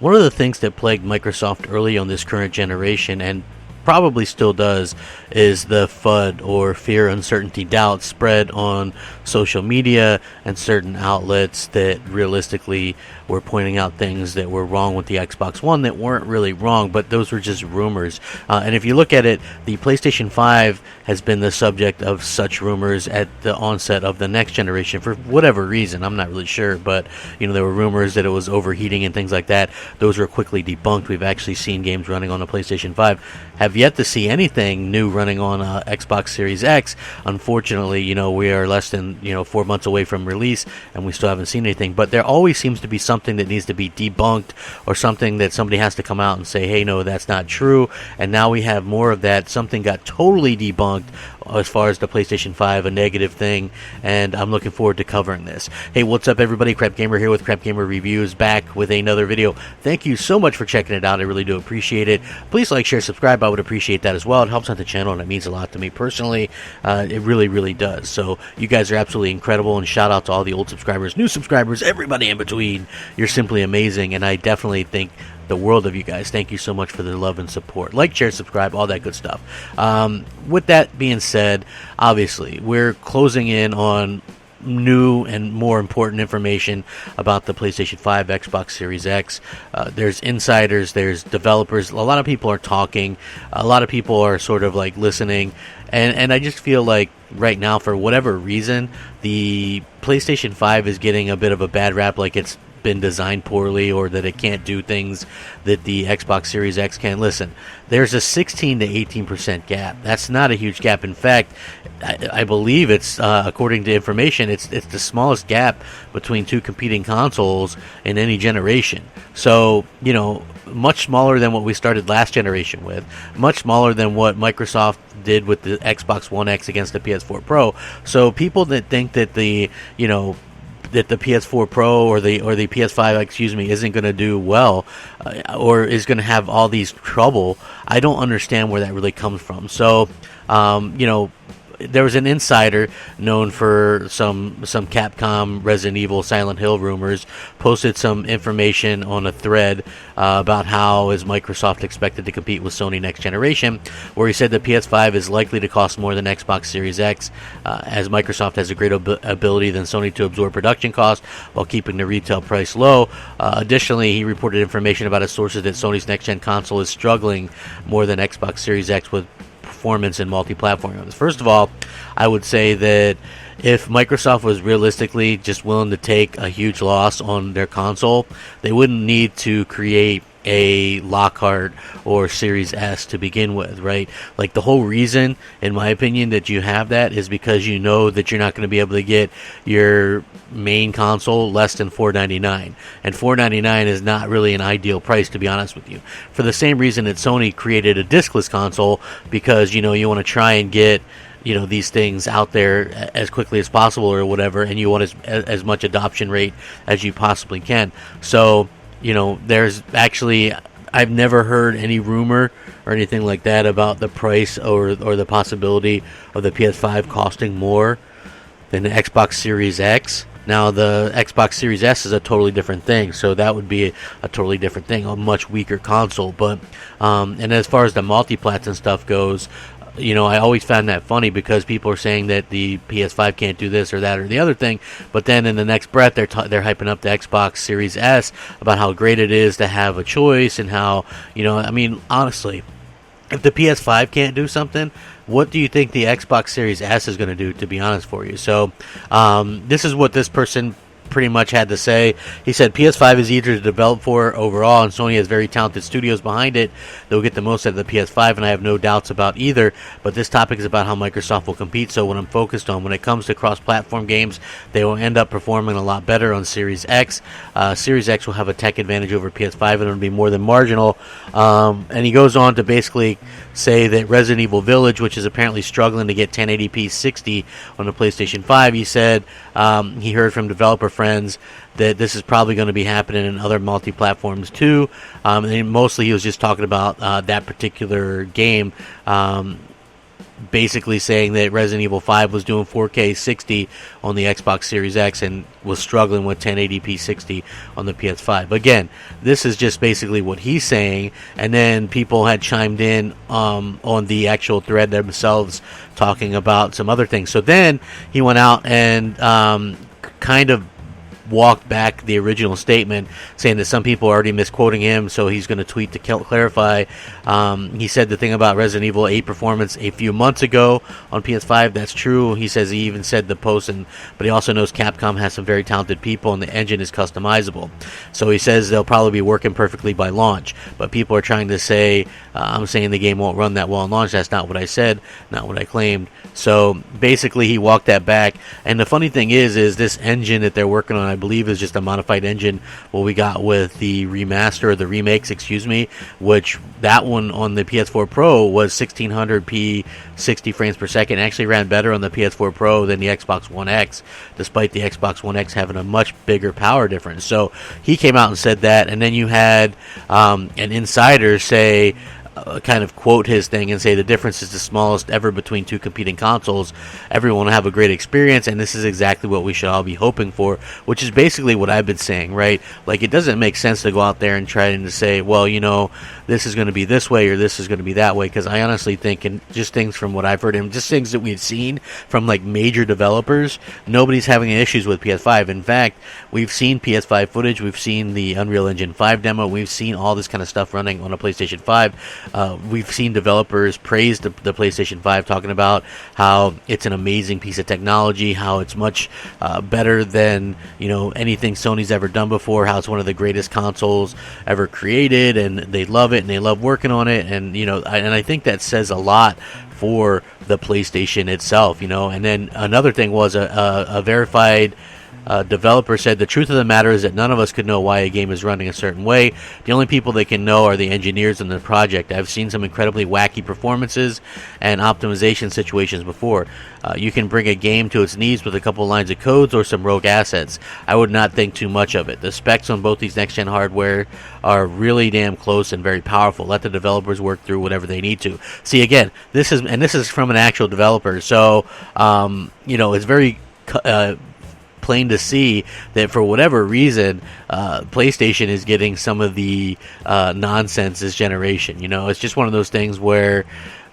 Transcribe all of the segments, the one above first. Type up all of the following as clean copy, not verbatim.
one of the things that plagued Microsoft early on this current generation, and probably still does, is the FUD, or fear, uncertainty, doubt, spread on social media and certain outlets that realistically were pointing out things that were wrong with the Xbox One that weren't really wrong, but those were just rumors. And if you look at it, the PlayStation 5 has been the subject of such rumors at the onset of the next generation for whatever reason. I'm not really sure, but there were rumors that it was overheating and things like that. Those were quickly debunked. We've actually seen games running on the PlayStation 5. Have yet to see anything new running on Xbox Series X. Unfortunately, we are less than 4 months away from release, and we still haven't seen anything. But there always seems to be something that needs to be debunked, or something that somebody has to come out and say, hey, no, that's not true. And now we have more of that. Something got totally debunked as far as the PlayStation 5, a negative thing, and I'm looking forward to covering this. Hey, what's up, everybody? Crapgamer here with Crapgamer Reviews, back with another video. Thank you so much for checking it out. I really do appreciate it. Please like, share, subscribe. I would appreciate that as well. It helps out the channel, and it means a lot to me personally. It really, really does. So you guys are absolutely incredible, and shout out to all the old subscribers, new subscribers, everybody in between. You're simply amazing, and I definitely think the world of you guys. Thank you so much for the love and support. Like, share, subscribe, all that good stuff. With that being said, obviously, we're closing in on new and more important information about the PlayStation 5, Xbox Series X. There's insiders, there's developers. A lot of people are talking. A lot of people are sort of like listening. And I just feel like right now, for whatever reason, the PlayStation 5 is getting a bit of a bad rap, like it's been designed poorly, or that it can't do things that the Xbox Series X can. Listen, there's a 16 to 18% gap. That's not a huge gap. In fact, I believe it's according to information, it's the smallest gap between two competing consoles in any generation. So much smaller than what we started last generation with, much smaller than what Microsoft did with the Xbox One X against the PS4 Pro. So people that think that the PS4 Pro or the PS5, isn't going to do well, or is going to have all these trouble, I don't understand where that really comes from. So, there was an insider known for some Capcom, Resident Evil, Silent Hill rumors, posted some information on a thread about how is Microsoft expected to compete with Sony next generation, where he said the PS5 is likely to cost more than Xbox Series X, as Microsoft has a greater ability than Sony to absorb production costs while keeping the retail price low. Additionally, he reported information about his sources that Sony's next-gen console is struggling more than Xbox Series X with performance in multi-platform. First of all, I would say that if Microsoft was realistically just willing to take a huge loss on their console, they wouldn't need to create a Lockhart or Series S to begin with, right? Like, the whole reason, in my opinion, that you have that is because you know that you're not going to be able to get your main console less than $499, and $499 is not really an ideal price, to be honest with you. For the same reason that Sony created a discless console, because you want to try and get these things out there as quickly as possible or whatever, and you want as much adoption rate as you possibly can. So there's actually, I've never heard any rumor or anything like that about the price or the possibility of the PS5 costing more than the Xbox Series X. Now, the Xbox Series S is a totally different thing, so that would be a totally different thing, a much weaker console. But and as far as the multi-plats and stuff goes, I always found that funny, because people are saying that the PS5 can't do this or that or the other thing, but then in the next breath they're hyping up the Xbox Series S about how great it is to have a choice, and how honestly, if the PS5 can't do something, what do you think the Xbox Series S is going to do, to be honest for you? So this is what this person pretty much had to say. He said PS5 is easier to develop for overall, and Sony has very talented studios behind it that will get the most out of the PS5, and I have no doubts about either. But this topic is about how Microsoft will compete, so what I'm focused on when it comes to cross-platform games, they will end up performing a lot better on Series X. Series X will have a tech advantage over PS5, and it'll be more than marginal. And he goes on to basically say that Resident Evil Village, which is apparently struggling to get 1080p 60 on the PlayStation 5, he said he heard from developer friends that this is probably going to be happening in other multi-platforms too. And mostly he was just talking about that particular game. basically saying that Resident Evil 5 was doing 4K 60 on the Xbox Series X and was struggling with 1080p 60 on the PS5. Again, this is just basically what he's saying, and then people had chimed in on the actual thread themselves talking about some other things. So then he went out and kind of walked back the original statement, saying that some people are already misquoting him, so he's going to tweet to clarify. He said the thing about Resident Evil 8 performance a few months ago on PS5, that's true. He says he even said the post, but he also knows Capcom has some very talented people and the engine is customizable. So he says they'll probably be working perfectly by launch, but people are trying to say, I'm saying the game won't run that well on launch. That's not what I said, not what I claimed. So basically he walked that back, and the funny thing is this engine that they're working on, I believe, is just a modified engine what we got with the remaster, or the remakes, which that one on the PS4 Pro was 1600p 60 frames per second. It actually ran better on the PS4 Pro than the Xbox One X, despite the Xbox One X having a much bigger power difference. So he came out and said that, and then you had an insider say, kind of quote his thing and say the difference is the smallest ever between two competing consoles. Everyone will have a great experience, and this is exactly what we should all be hoping for, which is basically what I've been saying, right? Like, it doesn't make sense to go out there and try to say, well, you know, this is going to be this way or this is going to be that way, because I honestly think, and just things from what I've heard and just things that we've seen from like major developers, nobody's having issues with PS5. In fact, we've seen PS5 footage, we've seen the Unreal Engine 5 demo, we've seen all this kind of stuff running on a PlayStation 5. We've seen developers praise the PlayStation 5, talking about how it's an amazing piece of technology, how it's much better than, you know, anything Sony's ever done before, how it's one of the greatest consoles ever created, and they love it and they love working on it, and you know, and I think that says a lot for the PlayStation itself, you know. And then another thing was a verified developer said the truth of the matter is that none of us could know why a game is running a certain way. The only people that can know are the engineers in the project. I've seen some incredibly wacky performances and optimization situations before. You can bring a game to its knees with a couple lines of codes or some rogue assets. I would not think too much of it. The specs on both these next-gen hardware are really damn close and very powerful. Let the developers work through whatever they need to. See, again, this is from an actual developer, so you know, it's very plain to see that for whatever reason, PlayStation is getting some of the nonsense this generation. You know, it's just one of those things where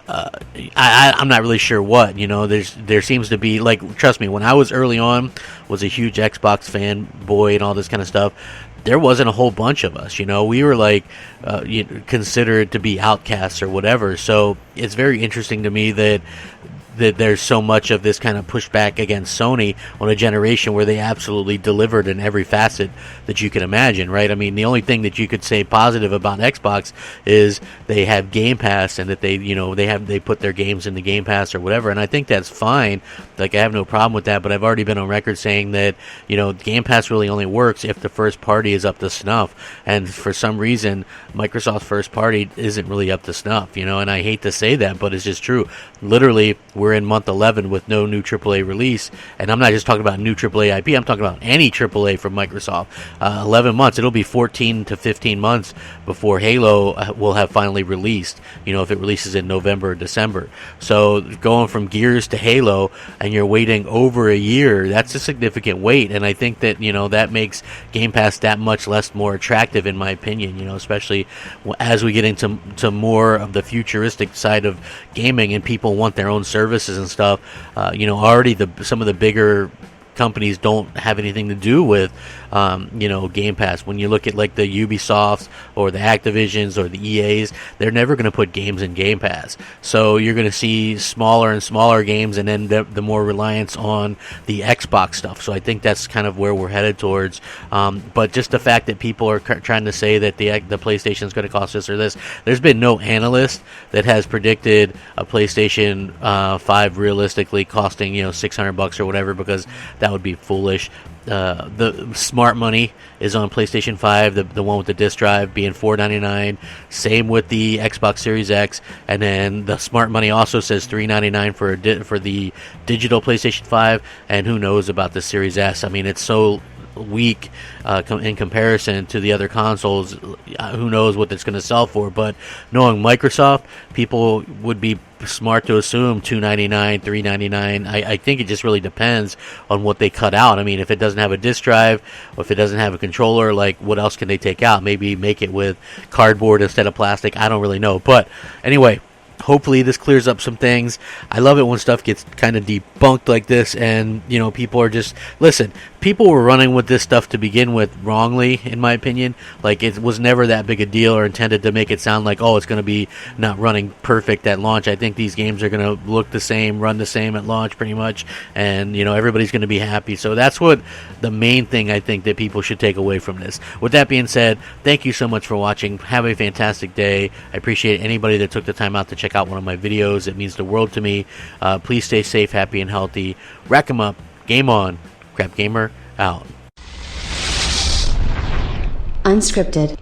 I'm not really sure what, you know. There seems to be, like, trust me, when I was early on, was a huge Xbox fanboy and all this kind of stuff, there wasn't a whole bunch of us, you know. We were like considered to be outcasts or whatever. So it's very interesting to me that there's so much of this kind of pushback against Sony on a generation where they absolutely delivered in every facet that you can imagine, right? I mean, the only thing that you could say positive about Xbox is they have Game Pass, and that they put their games in the Game Pass or whatever, and I think that's fine. Like, I have no problem with that, but I've already been on record saying that, you know, Game Pass really only works if the first party is up to snuff, and for some reason Microsoft's first party isn't really up to snuff, you know. And I hate to say that, but it's just true. Literally, we're in month 11 with no new AAA release, and I'm not just talking about new AAA IP, I'm talking about any AAA from Microsoft. 11 months, it'll be 14 to 15 months before Halo will have finally released, you know, if it releases in November or December. So going from Gears to Halo, and you're waiting over a year, that's a significant wait, and I think that, you know, that makes Game Pass that much less more attractive, in my opinion, you know, especially as we get into more of the futuristic side of gaming and people want their own services and stuff. You know, already some of the bigger companies don't have anything to do with you know, Game Pass. When you look at like the Ubisofts or the Activisions or the EAs, they're never going to put games in Game Pass. So you're going to see smaller and smaller games, and then the more reliance on the Xbox stuff. So I think that's kind of where we're headed towards. But just the fact that people are trying to say that the PlayStation is going to cost this or this, there's been no analyst that has predicted a PlayStation 5 realistically costing, you know, $600 or whatever, because that would be foolish. The smart money is on PlayStation 5, the one with the disc drive, being $499. Same with the Xbox Series X, and then the smart money also says $399 for the digital PlayStation 5, and who knows about the Series S. I mean, it's so weak in comparison to the other consoles. Who knows what it's going to sell for? But knowing Microsoft, people would be smart to assume $299, $399. I think it just really depends on what they cut out. I mean, if it doesn't have a disk drive, or if it doesn't have a controller, like, what else can they take out? Maybe make it with cardboard instead of plastic. I don't really know. But anyway, hopefully this clears up some things. I love it when stuff gets kind of debunked like this, and people are just, listen, people were running with this stuff to begin with wrongly, in my opinion. Like, it was never that big a deal or intended to make it sound like, oh, it's going to be not running perfect at launch. I think these games are going to look the same, run the same at launch pretty much, and everybody's going to be happy. So that's what the main thing I think that people should take away from this. With that being said, thank you so much for watching. Have a fantastic day. I appreciate anybody that took the time out to check out one of my videos. It means the world to me. Please stay safe, happy, and healthy. Rack 'em up. Game on. Crapgamer out. Unscripted.